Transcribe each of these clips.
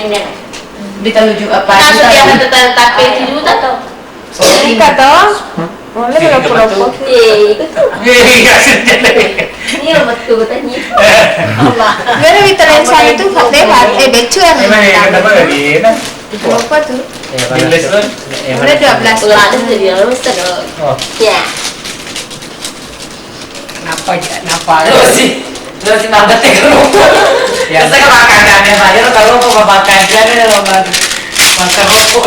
ini. Ditaluju apa? Kaso dia akan tetap juta toh. Ika toh? Boleh kalau pulau Itu tuh. Kasih Ini betul tanya. Pero Vitamin sana itu lewat, becuan. kenapa lagi? Berapa tuh? Bilis tuh. Udah 12. Ulah ada jadi harus terus. Oh. Ya. Kenapa? Lu sih nambah kerupuk. Ya saya makanannya saja kalau mau makan dia makan kerupuk.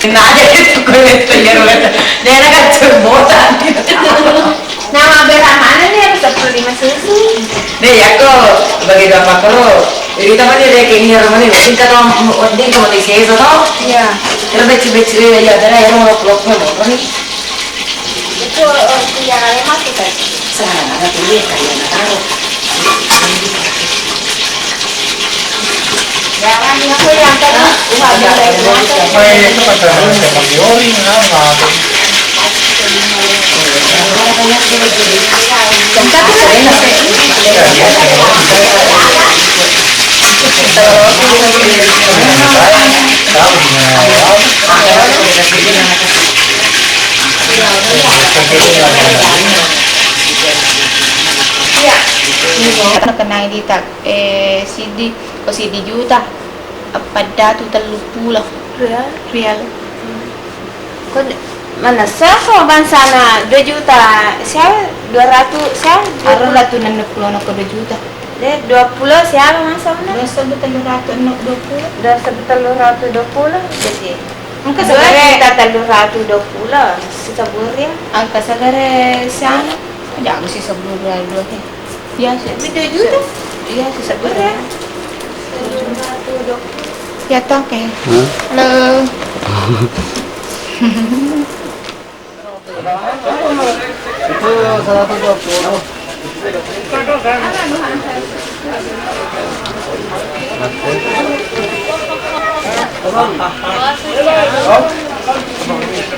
Kena aja itu kulit telur. Dia kan cembotan. Nama berhamana nih harus 45 susu. Nih ya kok bagi dapat terus. Jadi teman dia kayak ini rumah nih. Mungkin kata dia kamu di sini toh. Iya. Terus becek ya ada yang mau peluknya mau nih. Itu yang ada masuk kan? Sana ada tuh dia kayak tahu. Jangan aku yang tadi. Itu pacaran sama Giori nama. Kena di tak CD juta pada tu terlupa real kau mana saya kalau bansana 2 juta saya 200 saya Aron lah tu nang napuluh na ko 2 juta. deh 20 siapa masa mana Basta ba tayo rato na 20? dah sebetulnya 120 jadi Ang dua kasagare, juta 120 sebur ya ang kasagare siya. Ada ako si saburo dua he. Biasa. 2 juta Iya si sebur saburo. ya Ya to kay. Halo. Itu 120.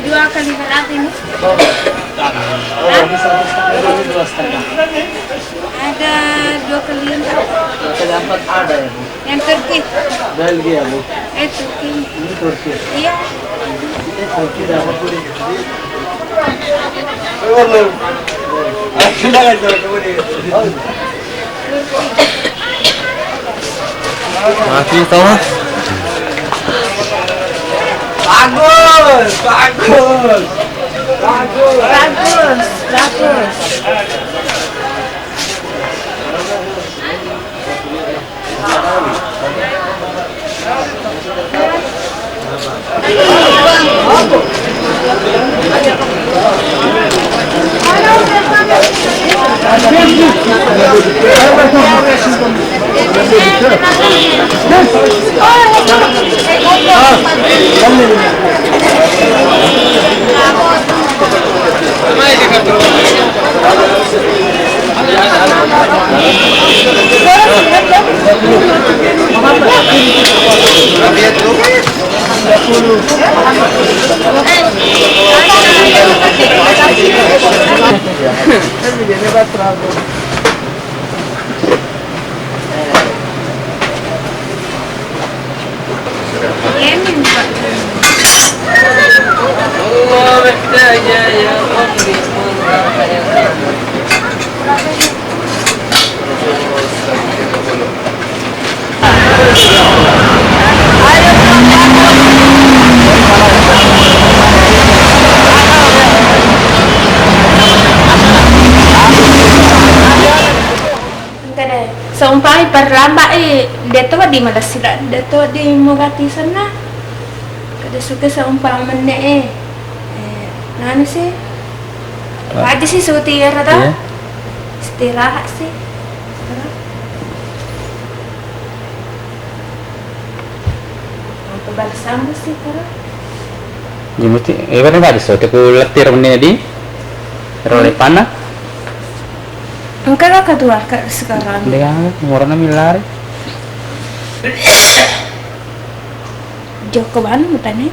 dua kali berat ini ada 2 kali yang Turki Belgia bu. Turki Ini Turki. iya Turki dapat puri. Belum. Sudah kan puri. Masih tahu? Bagus, bagus. bagus seumpamanya perlambak dia tuh di mana sih dia tuh di Mogati sana kada suka seumpamanya nana sih pagi sih sutir atau istirahat sih untuk bersama sih karena Jadi mesti, kan ada sesuatu ku letir menit di role panah. enggak lah kedua sekarang Dengan umurnya milar. Joko ban mutane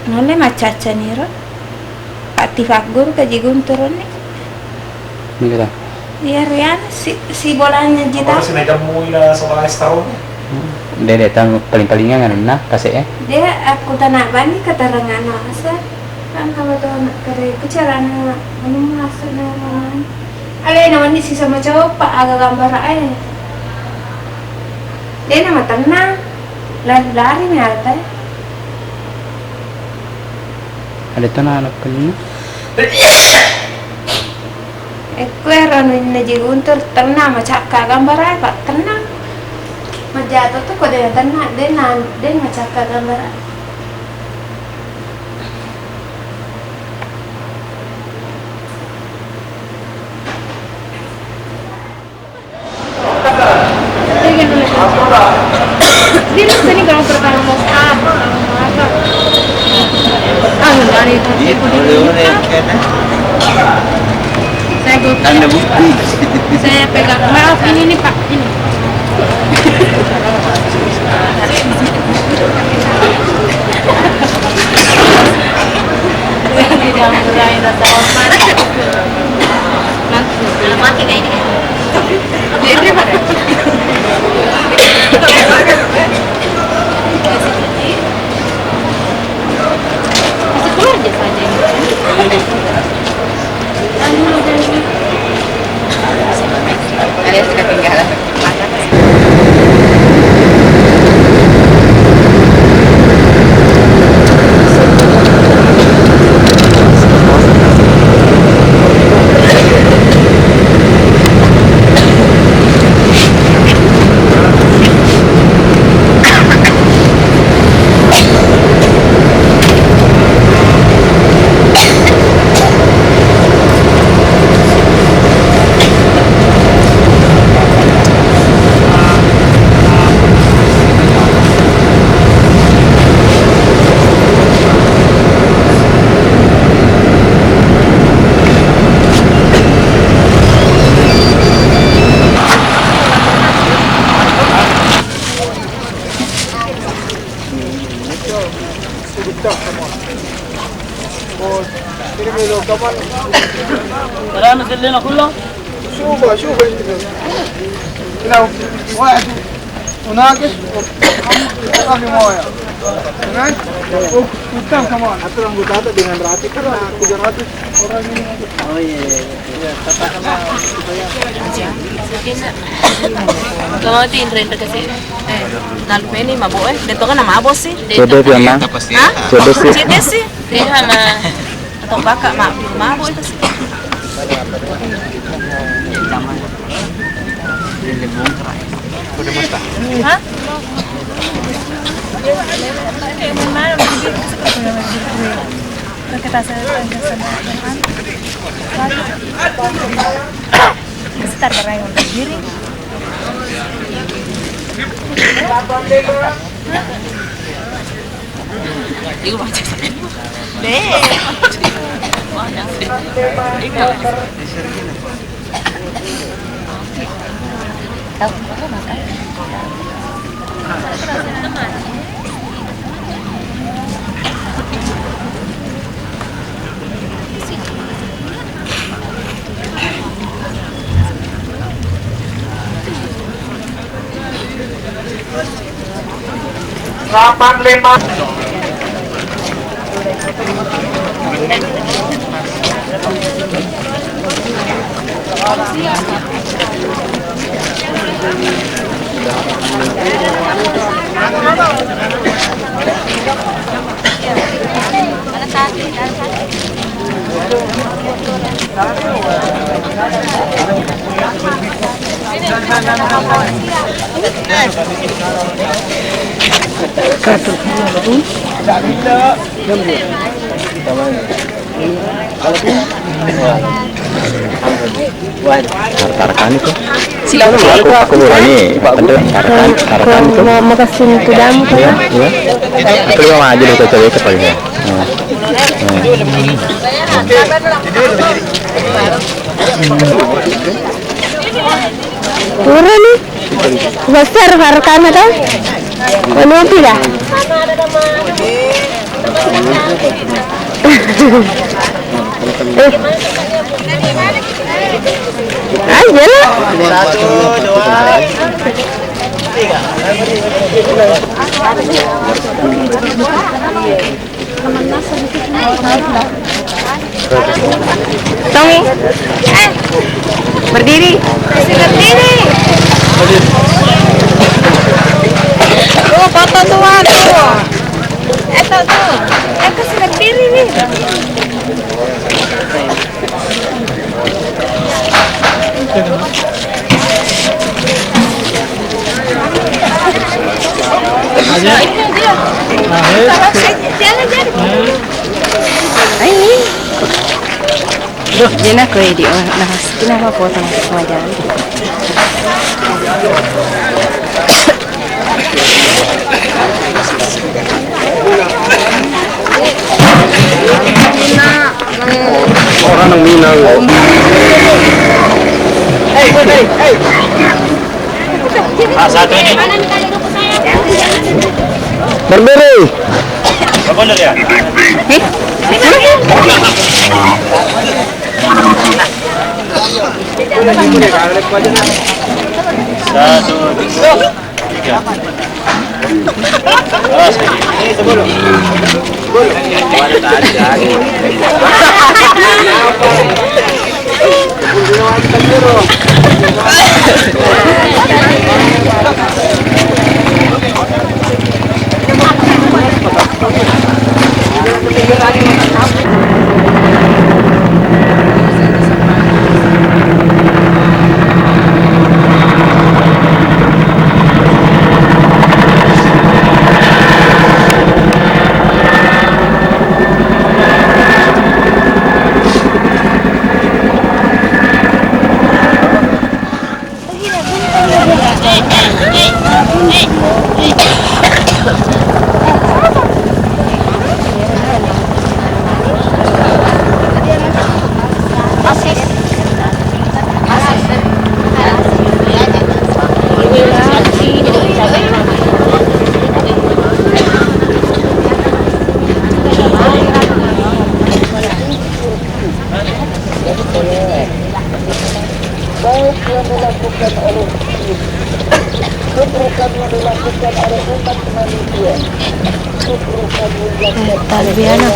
nole macaca nira ati fagur kaji gunturun Ini kata. iya Rian si bolanya jita Kalau sih jamu ina 11 tahun. Dia datang paling-palingan kan nah kasih ya. Dia aku tanah bani keterangan asa kan kalau tuh anak kare kecarana anu masuk nama. Ale nama ni si sama cowok pak agak gambar aja. Dia nama tenang lari-lari nih ada. Ada tuh anak punya. Aku heran ini jiguntur tenang macam gambar aja pak tenang. Majatuh tuh kode tenang dia macam gambar aja. Dia sini kalau perkara mau apa? Enggak itu saya Anda bukti. saya pegang maaf ini nih Pak ini. Tidak meraih rasa hormat. Nanti mati kayak ini. Jadi aja saja Alias ketinggalan. ترى نزل لنا كله. شوفوا لو واحد وناقص وقف مويه تمام وكم كمان حتى لو بتاعته dengan rati kan 300 orang ini. Oh iya Kalau itu Indra kasi nalu ini mabo dito ka na mabo si. Jodoh dia mah. Ha? Jodoh sih. Siti si. Dia na atong baka mabo ito si. Ha? Kita start barang untuk diri. Iku baca sampe. Tarkan itu. Aku berani. Tarkan itu. Mau kasih itu damu tuh ya? Iya. Aku lima aja udah coba ke paling. Turun nih. Besar harkan ada. Mana tidak? Aja lah. 1, 2 Tommy, berdiri. Berdiri. Tuh, foto tuan tuh. Tuh. Kasih berdiri nih. Dia nak kau edit, nak kenapa foto nak semua jalan? Orang yang Minang. Hey. Satu ini. Berdiri. Benar ya? Satu, tiga. Ini sebelum. Talbiano.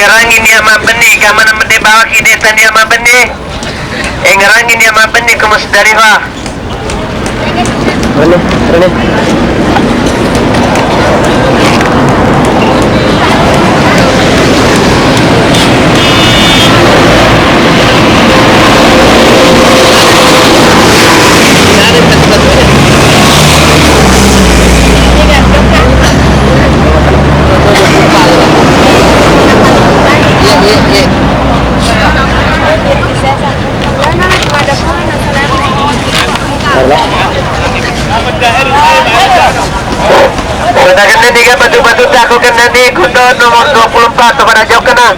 Ngerangin dia sama benih, kamana mende bawa kidetan dia sama benih. Ngerangin dia sama benih kemus dari wah. Rene. Katakan tiga batu-batu aku kena di kudo nomor 24 kepada jauh kena.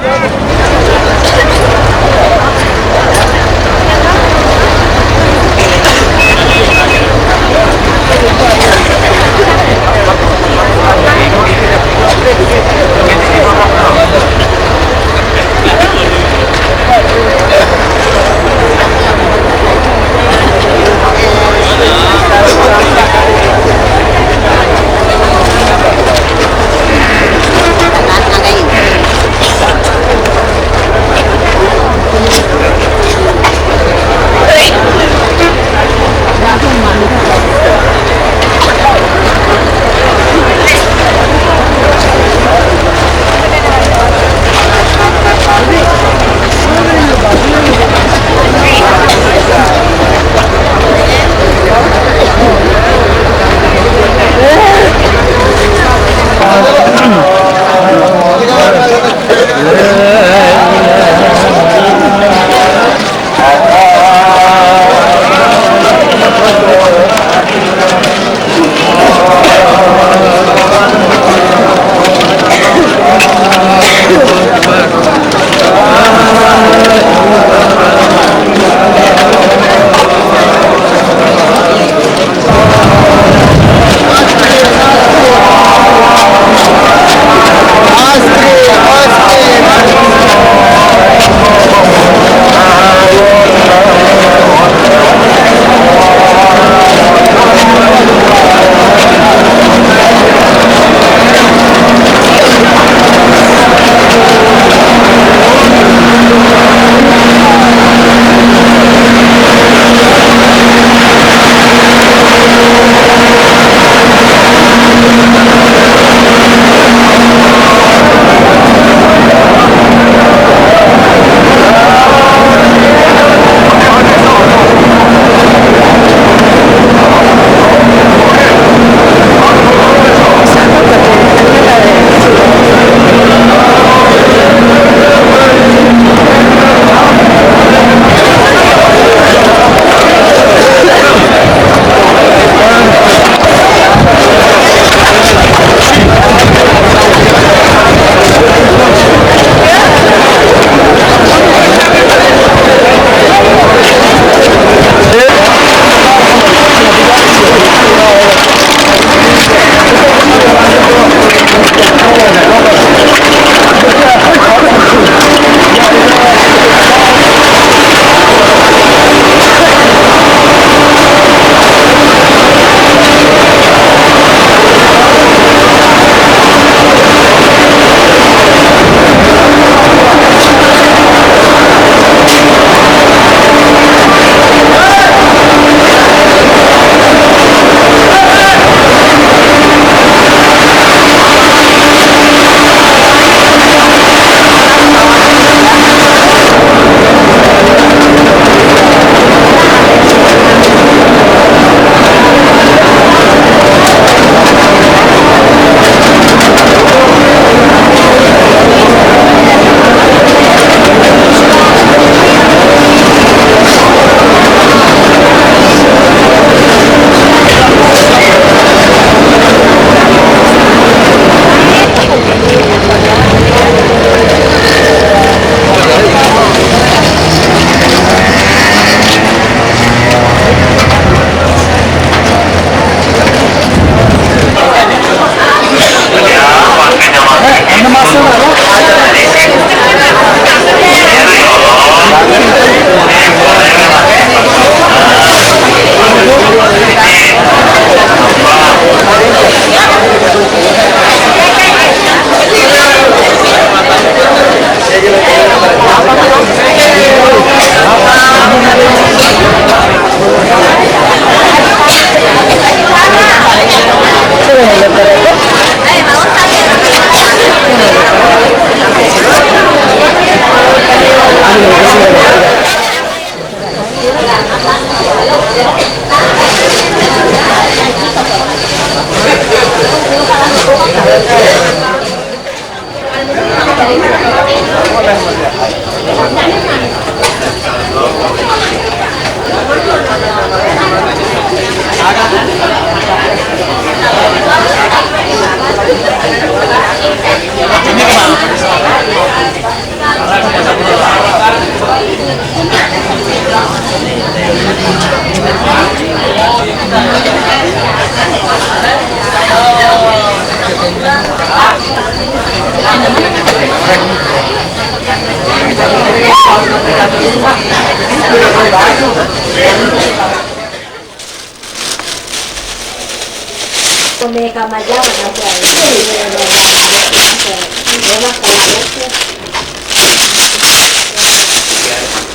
Mereka majalah aja.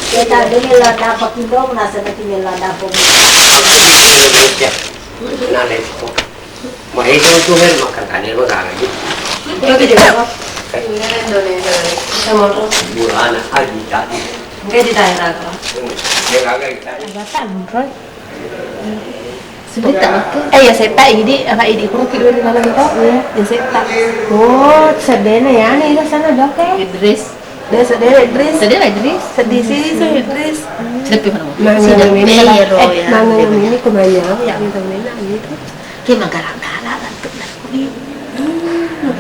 Kita dulu lah dapat itu, nasa na tinila dapat. Mahitong tuhel makakani ko sana gitu. Itu juga. Bulan aja tadi. Enggak di daerah kok. Ya seta ini apa ini kurang tidur di malam itu ya seta sedena ya nih sana dok Idris sedena Idris sedih sih so Idris mangang ini kebayang ya minta mana gitu Kita garang-garang untuk lakuin.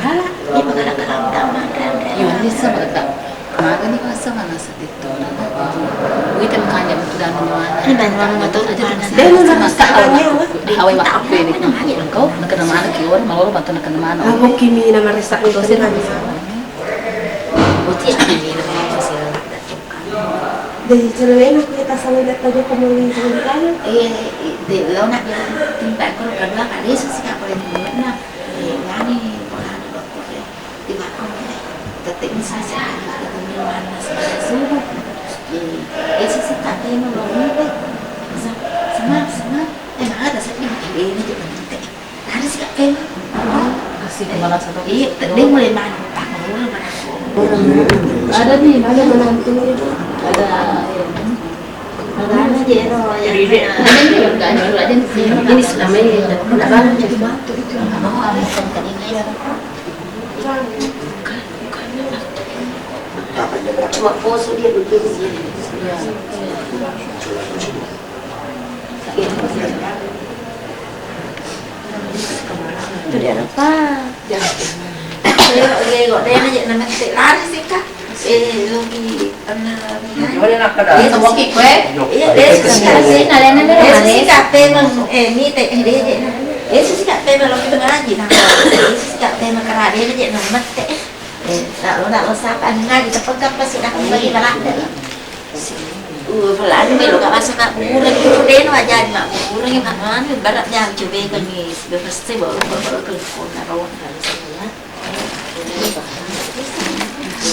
Garang, kita garang-garang dalam Yun, sama ka. Kamaga ni ka sa mga sa dito na. Wait, ang kanya mo tudan mo na. Ano ba naman ito? Dahil naman sa kanya, Haway wa ako pwede ng hangin ko. Nagkanamahan na kiyon, malolo ba ito nagkanamahan? ako kimi na marisa ito sila. Buti ang hindi naman ito sila nagdatungkan. Dahil sila na kita sa mga tayo kumuli sa mga kanya. Di law na timpa ko kan lang ali sa sika ko rin na. Yani wala na ba ko. Di ba ko dating sa naman na sa subo. Esa sa tatay mo lo ni. Sama. Ada sa ini di mana. Ada sika kayo. Kasi kumala sa to. Iya, dia mulai main pak mulai mana. Ada nih, ada menantu itu. Ada Magana dia no, ini selama ini magana jadi batu itu. Mau apa tadi cuma foto dia duduk di sini. Itu dia apa? Dia kok dia aja nama lari sih kak. Lagi Dia semua kikwe. iya dia suka sih nalena dia suka memang ni teh dia suka memang lo kita ngaji nah dia suka memang kerana dia jadi nama teh nak usah kan ngaji tapi kan pasti nak bagi balak dah pelan ni lo kat masa nak kurang itu dia nak ajar mak kurang yang mana barat yang cuba kan ni pasti baru kelakon narawat dari saya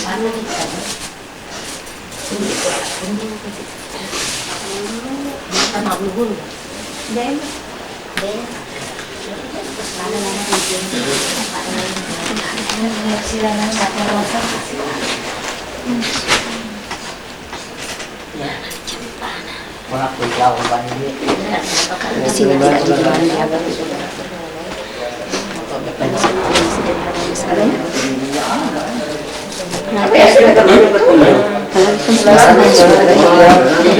mana ni sama belum dan silakan datang rasa ya cepat Wala ko yaw ba ni? sini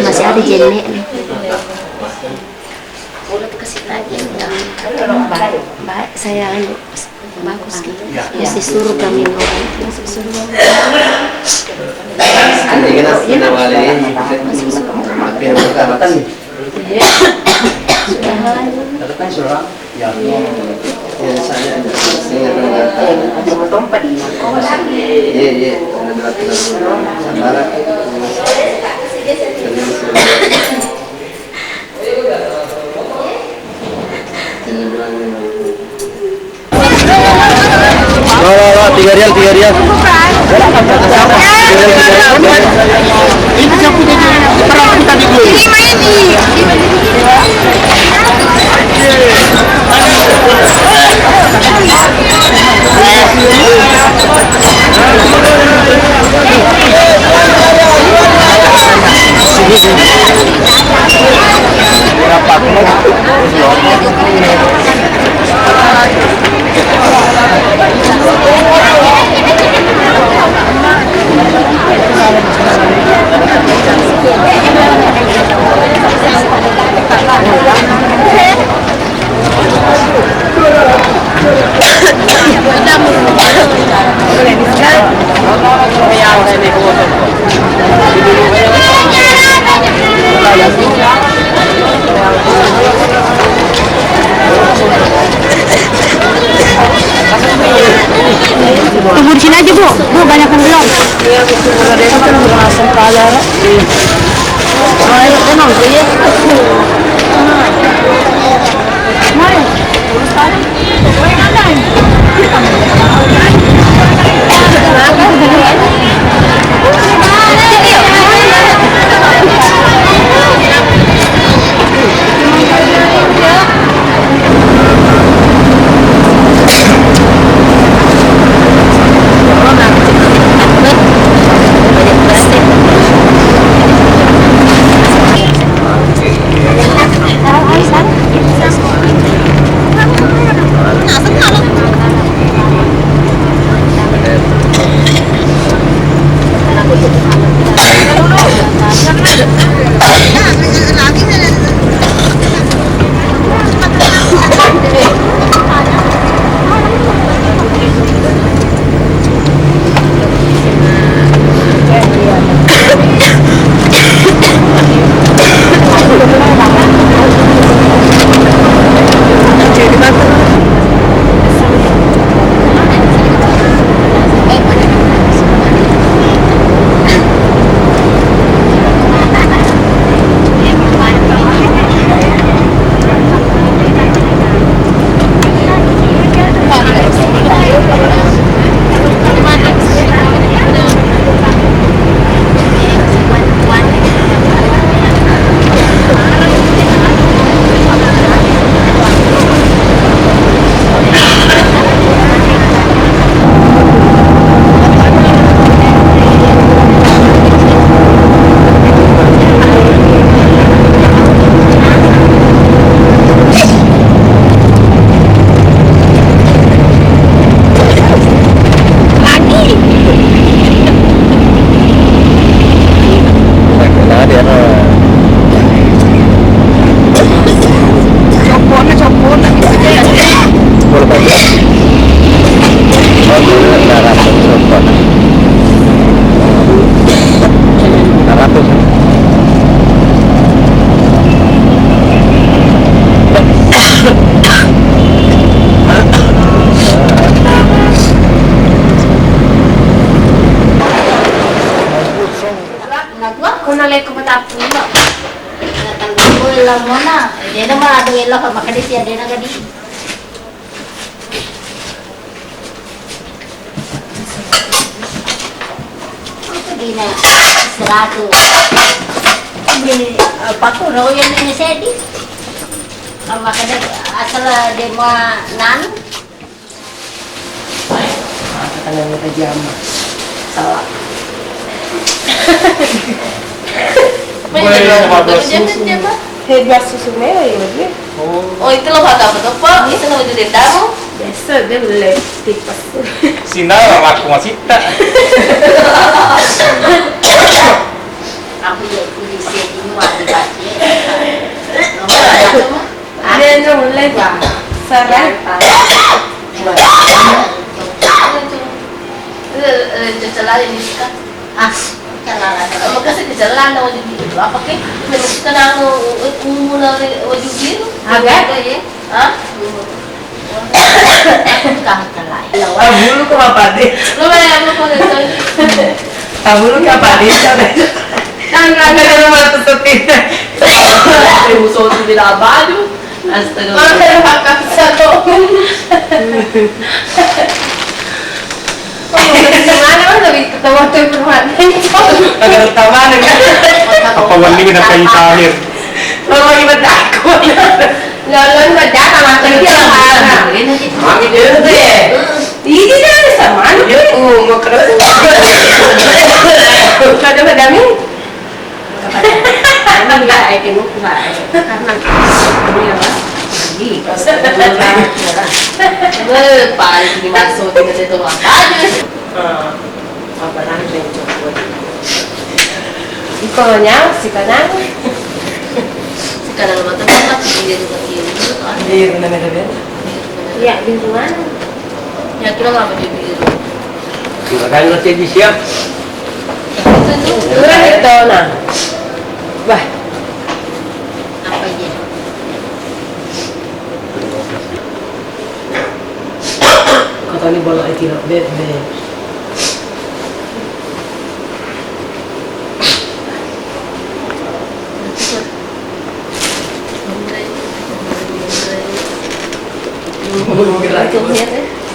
masih ada jenek nih. Udah kasih lagi baik saya bagus gitu. Mesti suruh kami orang, mesti suruh. Hindi ka na sinawali. Sudah. Tatapin surang. Ya. saya ada saya Tempat di mana? iya sabar tiga rial ini siapa punya perang tadi gue Tunggu di sini aja bu, banyak yang belum. Hebat susu merah ya dia. Oh itu lo kata apa tuh pak? Itu lo jadi tamu? Biasa dia beli tipas. Sina aku masih tak. Aku jadi di sini wajib baca. Dia yang mulai saran. Celah ini kan? Kalau kasi jalan na wajib dito. Apa ke? Menos ka na wajib dito. Agad? Ha? Kakalay. Bulu ko mapati. Lumayan mo ko nito. Bulu ka pati. Ang Ano raga. naman tututin? Ay, muso sa binabado. Ang Astaga. nakakasa to. Gimana man sabi ko tawa to permanen. Agad tama na nga. Kapawali na kayo tahir. Mamang imadako. Lolon ba da ka man kaya ha. Mami dito eh. Hindi na sa man. Oo, makrap. Kada madami. Ano nila ay kinukuha. Karena ano yan ba? Hindi. Paano hindi maso din kasi ito mga badyo. Mabarang na yung chocolate. Ikaw niya, si Kanang. Sekarang naman teman hindi rin kakiyo. Biro na nila din. Ya, bintuan. Ya, kira nga ba yung biro? Makanya nanti disiap. Murah ito na. Bah, Apa yan? Kata ni bola ay tinap bebe.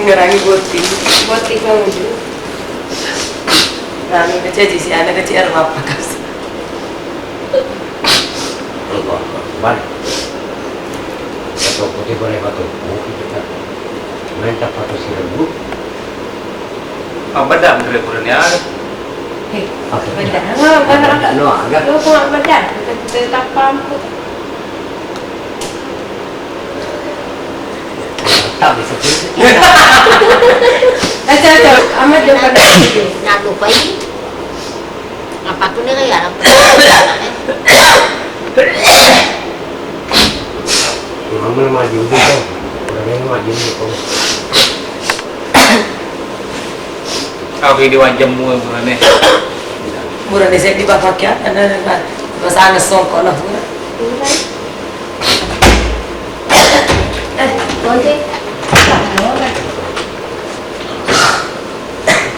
Ngerangi boti. buat ikaw dulu. Nami kecil si anak kecil apa kas. Balik. Atau putih boleh batu. Mungkin kita main tak batu sirbu. Ang bada, ang dali niya. Hei, Apa? beda. Mana? No, agak. Lu kok beda? Kita pampu. Tak bisa sih. Acha, amat jo kan. Nago pa yun. Apa ko na kaya? Mama maju dulu. Udah maju dulu. Okay, diwajam mo ang mga Murah desa di bawah ya, ada bahasa Inggris songkok lah murah. Konti.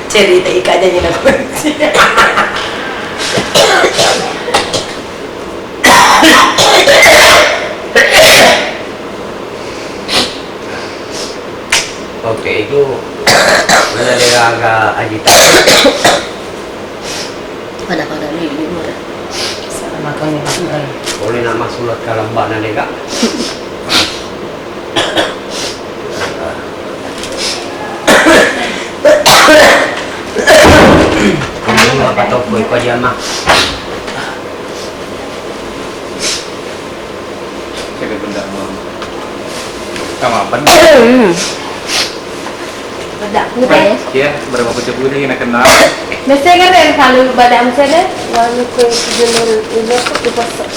Cerita ikan aja nak. Oke, itu mana dia agak agitasi. Pada ini murah. Makan ni makan. Boleh nama surat kalambak nanti kak. Kamu apa tahu kau ikut dia mah? Sige, benda mo. Tama pa na. Beda putih. Kaya, berapa pecah pun yang kenal. Mesti kan kalau beda misalnya, lalu ke jalur itu tu pasal.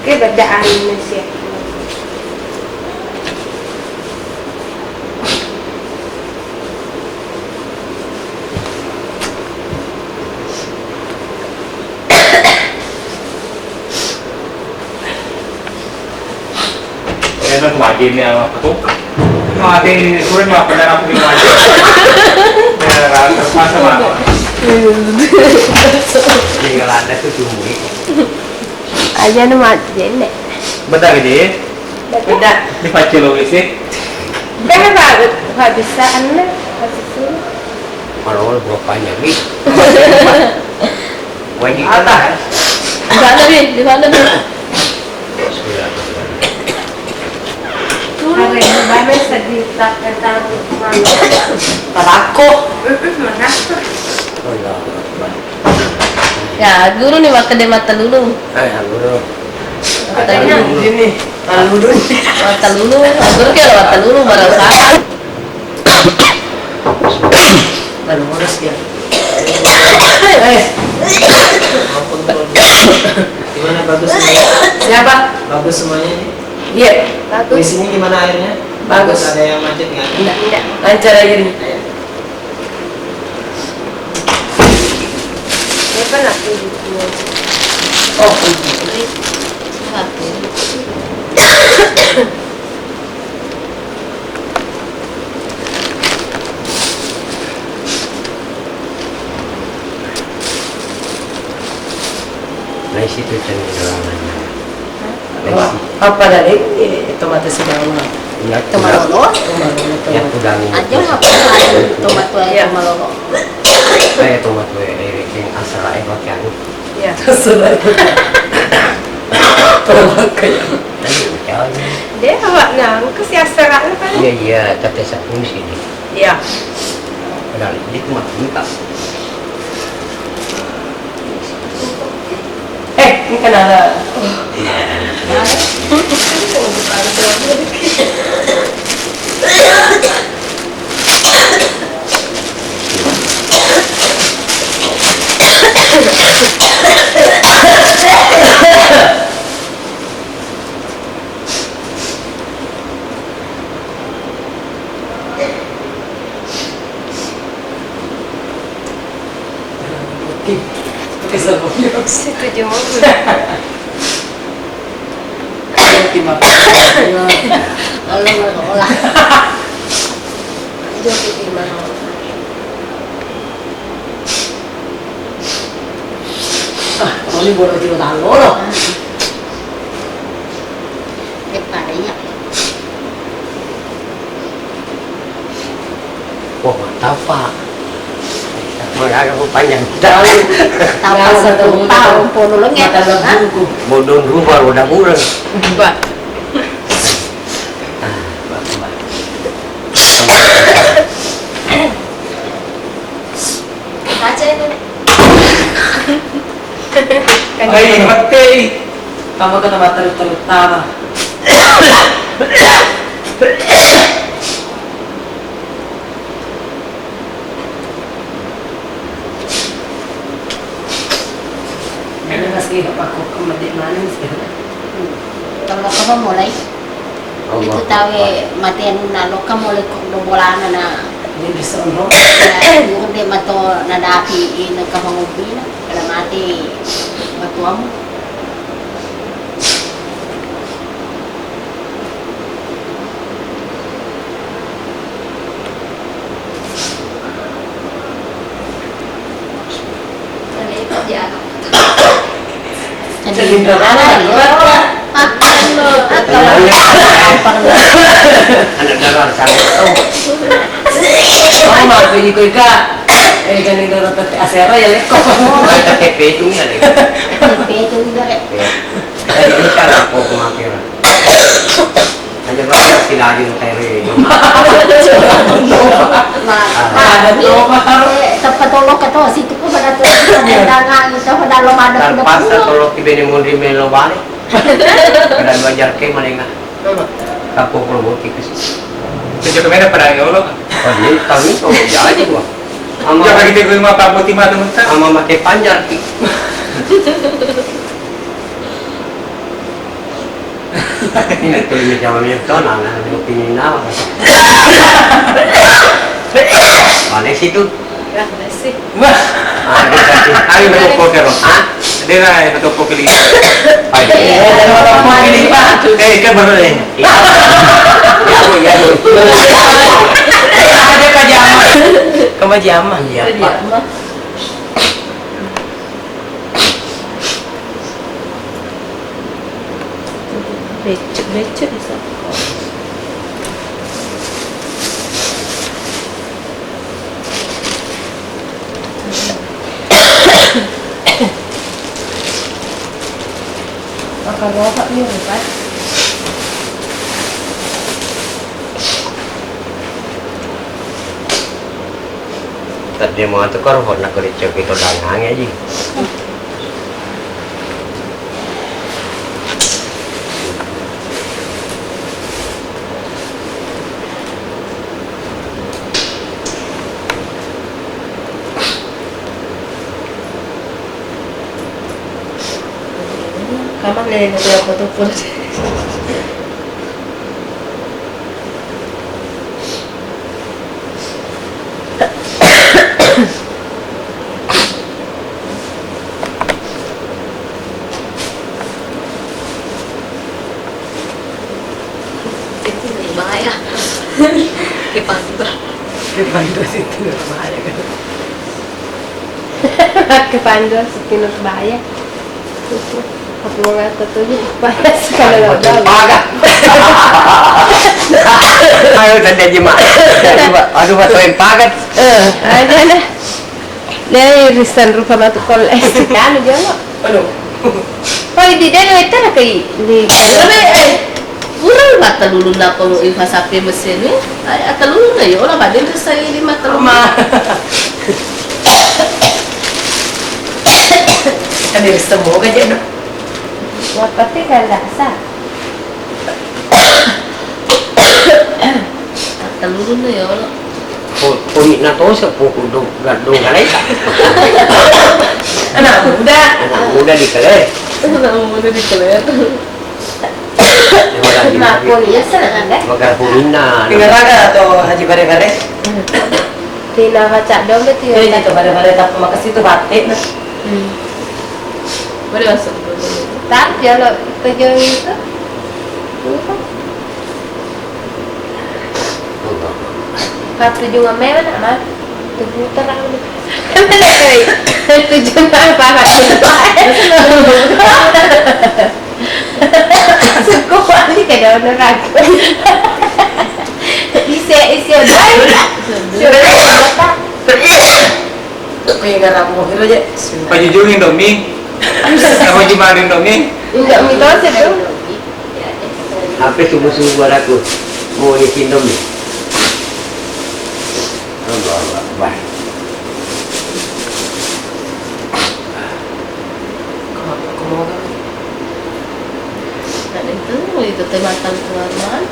Ke bedaan mesti. Kaya nang kumagin niya ako. Kumagin, kurang nga pala na ako kumagin. Kaya terpaksa ako. Tinggal ada tu cuma. Aja nama jenek. Benda gede. Beda. Di pacilo isi. Kan apa bisa anda kasih tu. Kalau berapa ni? Wajib Ada. Di sana di sana nih. Sudah. Hari baru sedih tak kata mana. Tarako. Mana? Oh ya. Ya, guru nih makan deh mata dulu. Guru. Katanya Ini. Lalu mata dulu. Guru kayak mata dulu barang salah. lalu urus dia. Gimana bagus semuanya? Siapa? Bagus semuanya nih. Iya. Di sini gimana airnya? Bagus. Ada yang macet nggak? Enggak. Lancar aja nih. Siapa nak pergi? Oh, satu. Nah situ cenderangannya. Apa dari tomat sedawa? Ya, Tomalolo. ya kudang. Aja nggak pernah tomat tuh tomalolo. Saya tomat gue yang asal pakai anu. Ya, sudah. Tomat kayak. Tadi ucap. Dia awak nang kasi asara kan. Iya iya, tapi saya pun sini. Iya. Padahal ini tomat minta. Ini kan ada. Situ jauh. Olah. Jauh di mana? Ini boleh juga tanggo loh. Depannya. Wah mantap pak. Malah aku panjang tahu. Tahu satu tahun pun lengket. Bodon rumah udah kurang. Mbak. Baca itu. Ay, mati. Kamu ke tempat terutama. Ini masih aku kemudian mana sih? Kalau kamu mulai itu tahu matian nalo kamu mulai kok bola na Ini bisa no. yung di mato nadapi in nagkapangubi na kala mati matuam Jadi berapa? Anak dalam sangat tahu. Oh, mau beli kue kak? Kan itu dapat asera ya leko. Kita KP itu nggak deh. itu juga Tadi ini kan aku kemakiran. Hanya berapa siladi teri. tempat tolong kata situ ko pada to dangan ito pada lomada Tanpa kalau kibeni mundi melo balik. Kada belajar ke malinga. Aku perlu ke sini. Sejak kemana pada ngolo? Oh dia tahu itu jadi gua. Jangan kita ke rumah Pak Mutima teman-teman. Ama make panjar ki. Ini tuh ini jam ini tuh nana ini opini nama. Balik situ. Ya, masih. Wah, ayo betul poker. Ah, Dia na betul poker ini. ayo. Dari orang mau ini pak. Kan baru deh. Ya, ya. Ada pajama. Kemajama. Iya, Pak. Becek bisa. Makan apa nih, Pak? Tadi mau tuh kor nak kerja itu dangang aja. Kapan nih nanti aku tuh pun. Kepandos itu Nurbaya kan. Kepandos itu Nurbaya. Aku mau ngata tuh bahaya sekali nggak tahu. Pagat. Ayo tadi aja mak. Aduh batuin pagat. Ada lah. Dia irisan rupa batu kol kan jono. Aduh. Oh di dia itu lah kayak di. Kurang mata dulu na ko ifa sapi mesin ni. Ay atalulu na yo la badin sa ili mata luma. Kan dia semua kan je. Buat pati kan dasar. Atalulu na yo la. Puni na to sa pukul do galay. Anak muda di kale. Anak muda di kelet. Nah pun ya senang kan? Magar purina. Pingaraga atau haji bare-bare? Tina baca dong betul Iya, ya. itu bare-bare tak makasih itu batik. Boleh masuk dulu. Tak kalau tujuan itu. Kata juga mana mah? Tujuh terang. Tujuh apa Sekolah ni kada ada ragu. Isi dah. Pingaraga mo aja. Pajujungin dong, Mi. Sama jimarin dong, Mi. Enggak mitos itu. Apa subuh-subuh buat aku? Mau nyikin dong ni. Wah. Itu tematan keluaran.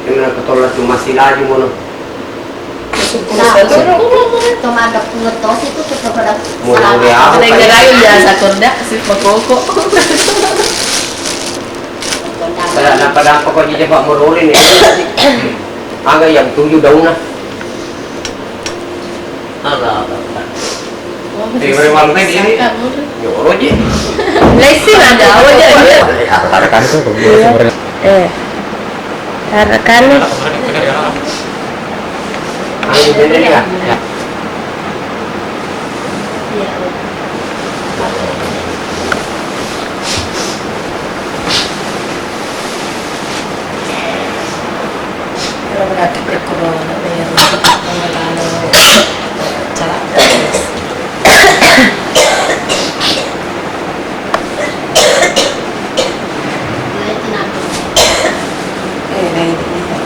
Kena ketolak tu masih lagi mono. Tomadak ngetos itu tetap ada. Mulai apa? Neng ngerayu biasa kordak sih makoko. Kalau dapat apa kau jadi Pak Muruli ni? Agak yang 7 daun lah. Agak. Boleh malu kan ini? Nyoro je. Lesi ada awak je. Rekan itu sebenarnya. Rekan ni. Ini benar ya. Kalau berarti berkorona bayar cara.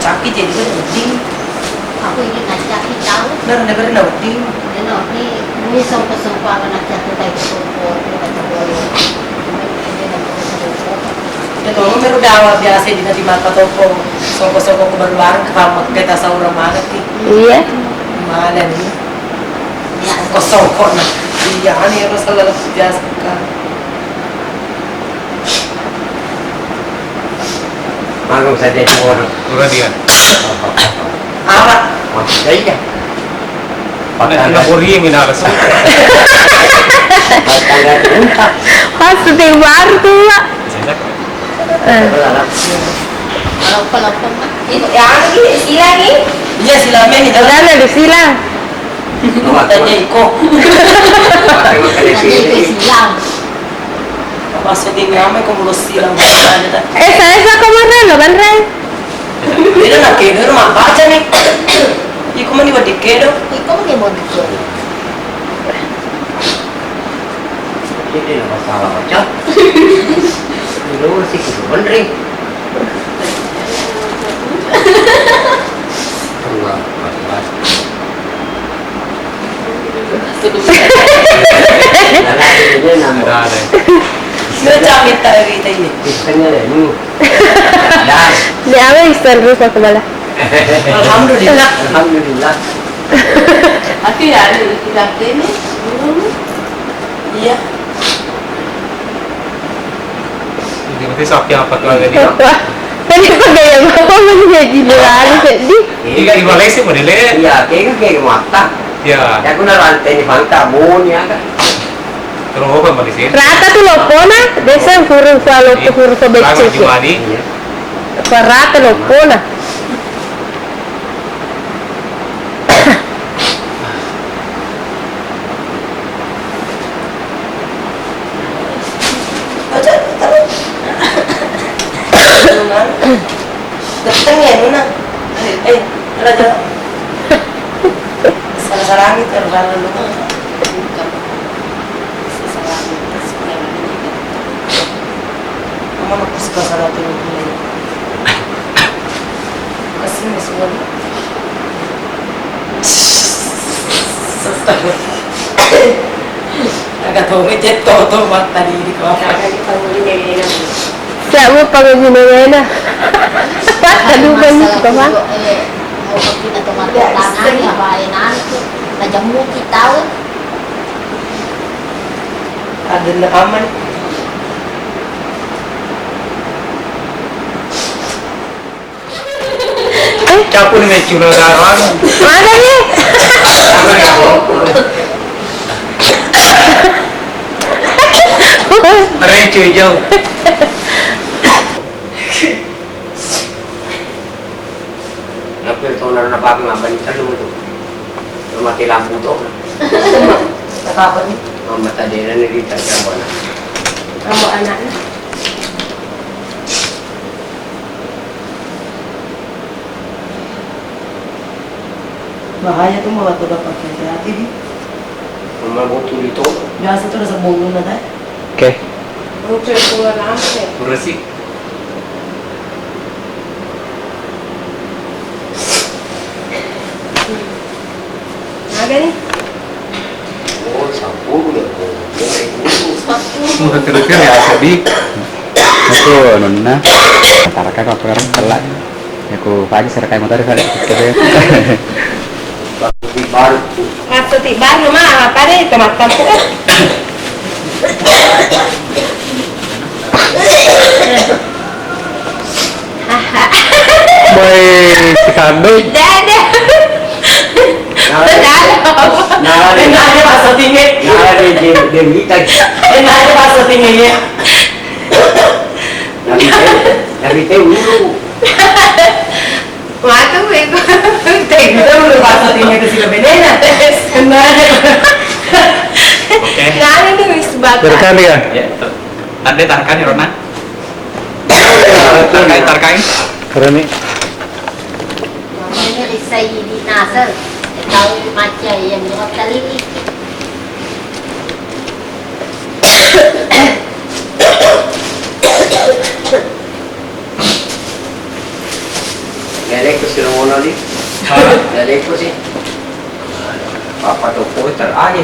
Caki jadi kan uding. Aku ingin ngajak kita. Bener-bener na uding. Ini songko-songko akan ngajak kita itu. Ya kalau meru dawa biasa di nanti mata toko songko-songko ke baru-baru kamu kita saura banget nih. Iya. Mana nih? Songko-songko nah. Iya kan ya Rasulullah biasa kan. Manggung saja orang. Kurang dia. Apa? Masih saja. Pakai Singapura ini nak rasa. Pas syuting baru tu lah. Kalau Yang ni sila ni. Iya silamen itu. Dah ada sila. Tanya iko. silang. Masuk di ngame kau mulus silang ada tak? Saya kemarin lah bandrai. Ini nak kena rumah baca nih. Iku mani buat dikeno. Ikaw mo mo dito. Jadi nak masalah macam. Dulu sih kita benerin. Allah, mas. Ini nama. Macam kita kita ini. Istanya ni. Ni apa istan rupa kemana? Alhamdulillah. Alhamdulillah. Tapi ada ilang ini. Iya. Ini mesti sakit apa tuh lagi dia? Tadi pakai yang apa menjadi lagi jadi. Ini kan di Malaysia modelnya. Iya, kayak mata. Ya. Ya aku nak rantai ni bangka bon ya kan. Terus apa Mbak Desi? Rata tuh lopona, desa huruf huruf Lagu becek. Jumadi. Rata lopona. Datang ya Nuna. Raja. Salah-salah itu kalau lu. Kamu nak suka salah tu ni. Kasih ni semua. Agak tahu macam tu mat tadi di kau. Siap mo pag ginawena. Kadugan mo ka ba? Mau pergi atau mati tangan ya bayanan itu najamu kita Ada nak aman. Capu ni macam cuma darah. Mana ni? Mereka cuy jauh. Napil tu nak apa ngapain terlalu tu. Mati lampu tu. Apa ni? Mata dia ni kita macam mana? Kamu anaknya. Bahaya tu mau tu dapat hati-hati di. Mama butuh itu. Biasa tu rasa bonggu nada. Oke. Muncul keluar apa? Bersih. Ada ni? Oh, sapu dia. Muka kira-kira ya sedih. Aku nonna. Taraka kau sekarang kelak. Aku pagi serkai motor kali. Baru. Ngato ti baru mah apa deh tomat kampung. Boy, si kandung. Dada. Nah, Ada bahasa tinggi. nah dia kita. Ada bahasa tingginya. Nabi teh dulu. Mata gue. Kita udah bahasa tinggi ke sini benena. Oke. Nah ini wis bakat. Berkali ya? Ya. Anda tarkan ya Rona. Tarkai. Keren nih. namanya Sayyidi Nasr tahu macam yang jawab kali ini Nenek tu sudah mana ni? Nenek tu sih. Papa tu poster aja.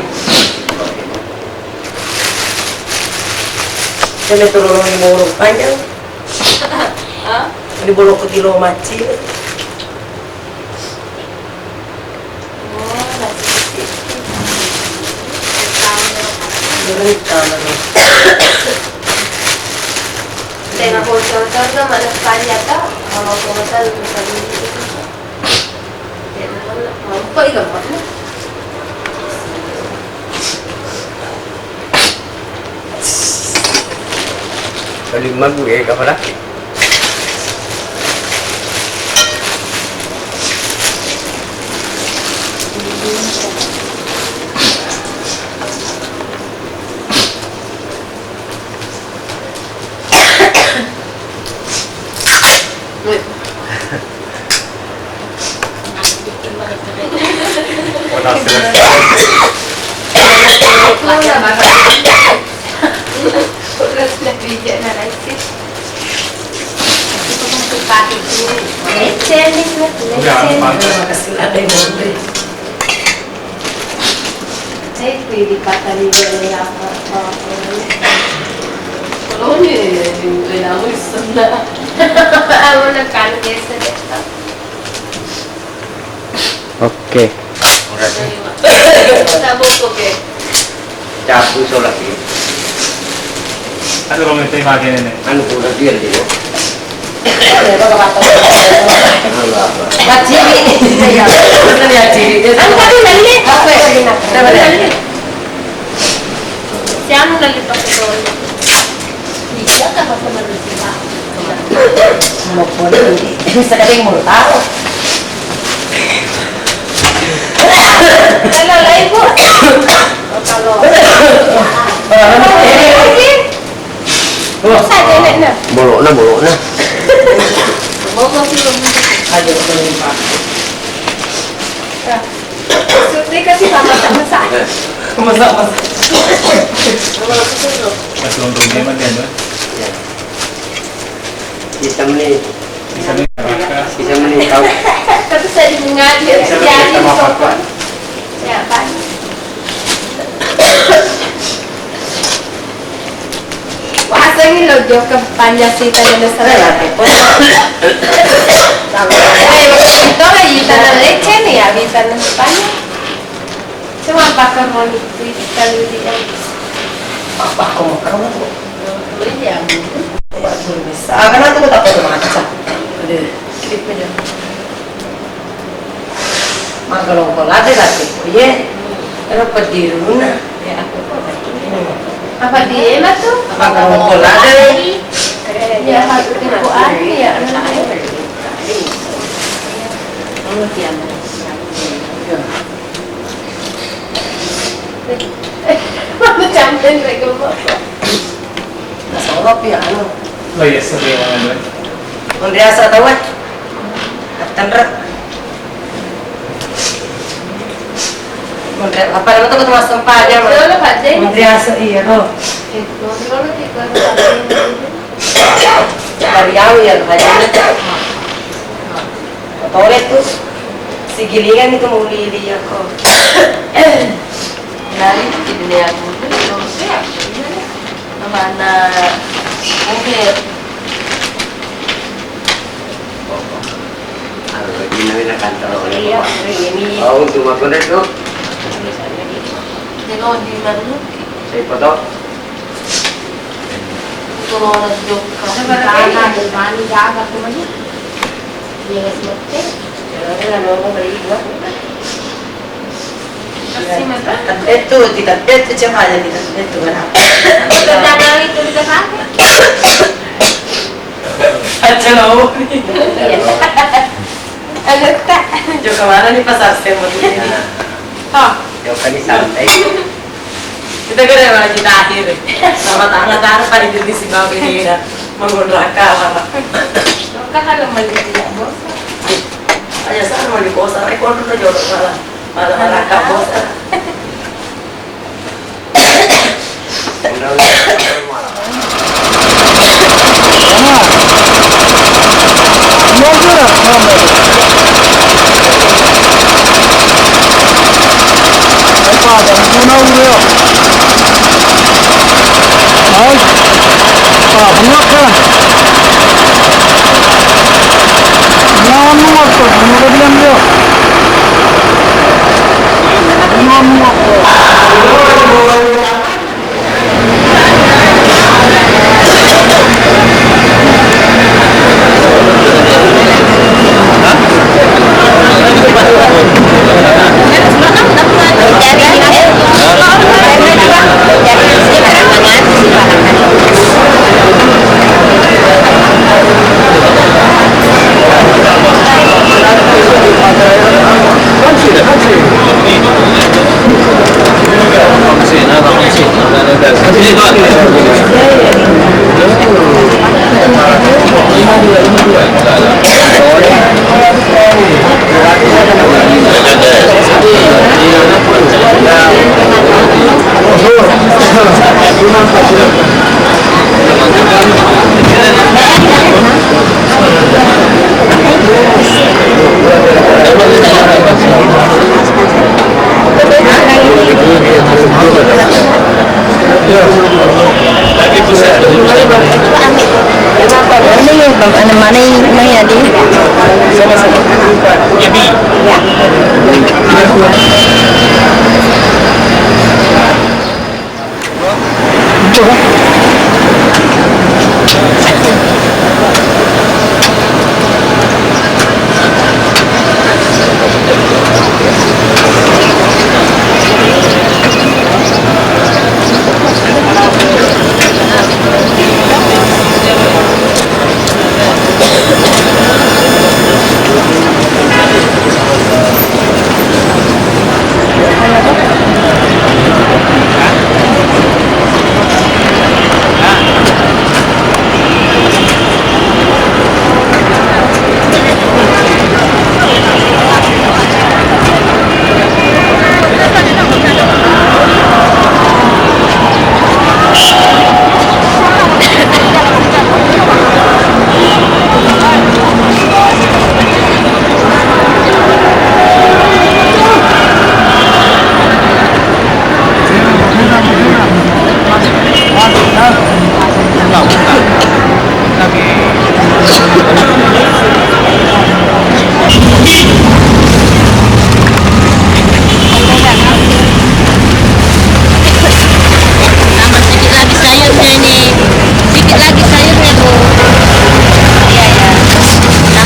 Ini turun di borong panjang. Di borong ke kilo maci. Tengah bocor kan mana sekali apa? Kalau komentar bisa ini. Ya, apa itu maksudnya? Lima gue kau nak? Ada yang boleh. Saya di kata di dalam apa? Kalau ni dia nak usah. Aku nak kan biasa deh. Oke. Tak buku ke? Capu solat ni. Ada orang yang pakai ni. Anu pun dah dia dia. Maci. Ya. Betul ya ciri. Kan tadi nanya. Apa ya? Dapat lagi. Siamo dalle passatori. Iya kan apa manusia. Mau boleh bisa kadang mau tahu. Kalau lah ibu. Kalau. Saya nenek. Bolok na. Mau sih belum. Ayo boleh Pak. Sutri kasih masak. Masak. Masih untuk dia mana dia? Bisa menit. Bisa menit tahu. Tapi saya mengalir jadi sopon. Ya, Pak. Wah, ini lo jauh ke Panjasita dan Nesrela. Itu lagi tanah leche nih ya, di tanah Spanyol. Cuma pakai monik kalau dia. Apa kamu tuh? Iya. Bisa. Karena aku tak tahu macam. Ada klip aja. Magalong ko lade lagi. Iya. Pero padiruna. Ya aku Apa dia tuh? magalong ko lade. Ya harus dibuat ya anak. Kalau dia Mana cantik mereka bapak. Nasarap ya ano. Oh iya, sabi mo ano. Undi asa tawat. Tanra. Undi apa naman to tumas tempat aja. Solo Pak Jay. Undi asa iya no. Solo tiga. Bariyaw yan aja. Toilet tuh sigilingan itu mau lili ako. dari dunia aku mana mungkin Ginawa na kantor. iya ini Oh, untuk makan itu. kalau di mana Saya foto. kalau jauh kalau sana di mana jaga kemana ya nggak seperti Kailangan mo balik buat. Kasih mata. Itu tidak itu cuma aja tidak itu kan. Kita jangan itu kita pakai. Aja lo. Agak tak. Jo kemana nih pasar semua ini? Oh, Jauh kali santai. Kita kan yang lagi akhir. Sama tangan pada di sini ini ya. Menggunakan apa? kan kalau melihat dia bos. Aja sana mau di kosan, ekor tuh jodoh malah kabos. Tambah sedikit lagi sayurnya ini. Sedikit lagi sayurnya, Bu. Iya, ya. Tambah sedikit ya.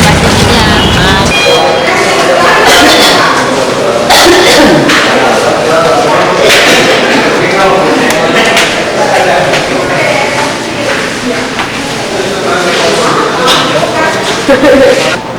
Hehehe